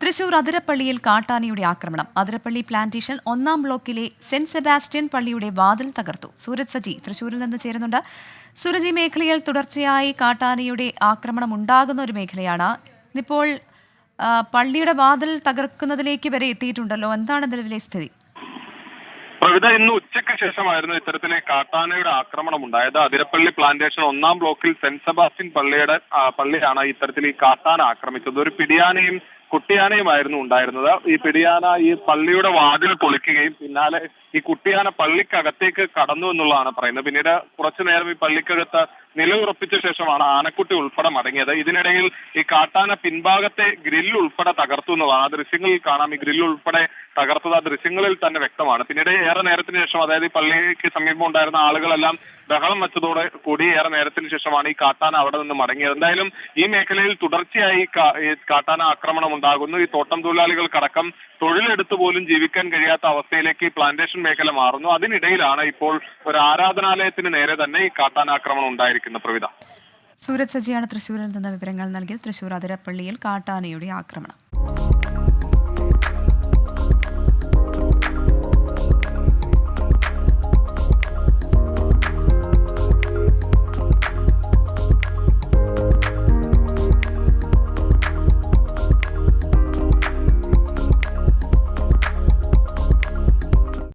തൃശൂർ അതിരപ്പള്ളിയിൽ കാട്ടാനയുടെ ആക്രമണം. അതിരപ്പള്ളി പ്ലാന്റേഷൻ 1-ാം ബ്ലോക്കിലെ സെന്റ് സെബാസ്റ്റ്യൻ പള്ളിയുടെ വാതിൽ തകർത്തു. സൂരജ് സജി തൃശൂരിൽ നിന്ന് ചേരുന്നുണ്ട്. സൂരജ്, ഈ മേഖലയിൽ തുടർച്ചയായി കാട്ടാനയുടെ ആക്രമണം ഉണ്ടാകുന്ന ഒരു മേഖലയാണ്. ഇപ്പോൾ പള്ളിയുടെ വാതിൽ തകർക്കുന്നതിലേക്ക് വരെ എത്തിയിട്ടുണ്ടല്ലോ. എന്താണ് നിലവിലെ സ്ഥിതി? പ്രവിധ, ഇന്ന് ഉച്ചയ്ക്ക് ശേഷമായിരുന്നു ഇത്തരത്തിലെ കാട്ടാനയുടെ ആക്രമണം ഉണ്ടായത്. അതിരപ്പള്ളി പ്ലാന്റേഷൻ 1-ാം ബ്ലോക്കിൽ സെന്റ് സെബാസ്റ്റ്യൻ പള്ളിയാണ് ഇത്തരത്തിൽ ഈ കാട്ടാന ആക്രമിച്ചത്. ഒരു പിടിയാനയും കുട്ടിയാനയുമായിരുന്നു ഉണ്ടായിരുന്നത്. ഈ പിടിയാന ഈ പള്ളിയുടെ വാതിൽ പൊളിക്കുകയും പിന്നാലെ ഈ കുട്ടിയാന പള്ളിക്കകത്തേക്ക് കടന്നു എന്നുള്ളതാണ് പറയുന്നത്. പിന്നീട് കുറച്ചു നേരം ഈ പള്ളിക്കകത്ത് നിലയുറപ്പിച്ച ശേഷമാണ് ആനക്കുട്ടി ഉൾപ്പെടെ മടങ്ങിയത്. ഇതിനിടയിൽ ഈ കാട്ടാന പിൻഭാഗത്തെ ഗ്രില്ല് ഉൾപ്പെടെ തകർത്തു എന്നുള്ളതാണ്. ആ ദൃശ്യങ്ങളിൽ കാണാം. ഈ ഗ്രില്ല് ഉൾപ്പെടെ തകർത്തത് ആ ദൃശ്യങ്ങളിൽ തന്നെ വ്യക്തമാണ്. പിന്നീട് ഏറെ നേരത്തിന് ശേഷം, അതായത് ഈ പള്ളിക്ക് സമീപം ഉണ്ടായിരുന്ന ആളുകളെല്ലാം ബഹളം വെച്ചതോടെ കൂടി ഏറെ നേരത്തിന് ശേഷമാണ് ഈ കാട്ടാന അവിടെ നിന്ന് മടങ്ങിയത്. എന്തായാലും ഈ മേഖലയിൽ തുടർച്ചയായി കാട്ടാന ആക്രമണം ഉണ്ടാകുന്നു. ഈ തോട്ടം തൊഴിലാളികൾക്കടക്കം തൊഴിലെടുത്ത് പോലും ജീവിക്കാൻ കഴിയാത്ത അവസ്ഥയിലേക്ക് ഈ പ്ലാന്റേഷൻ മേഖല മാറുന്നു. അതിനിടയിലാണ് ഇപ്പോൾ ഒരു ആരാധനാലയത്തിന് നേരെ തന്നെ ഈ കാട്ടാനാക്രമണം ഉണ്ടായിരിക്കുന്നത്. പ്രവിധ, സൂരജ് സജിയാണ് തൃശ്ശൂരിൽ നിന്ന് വിവരങ്ങൾ നൽകിയത്. തൃശ്ശൂർ അതിരപ്പള്ളിയിൽ കാട്ടാനയുടെ ആക്രമണം.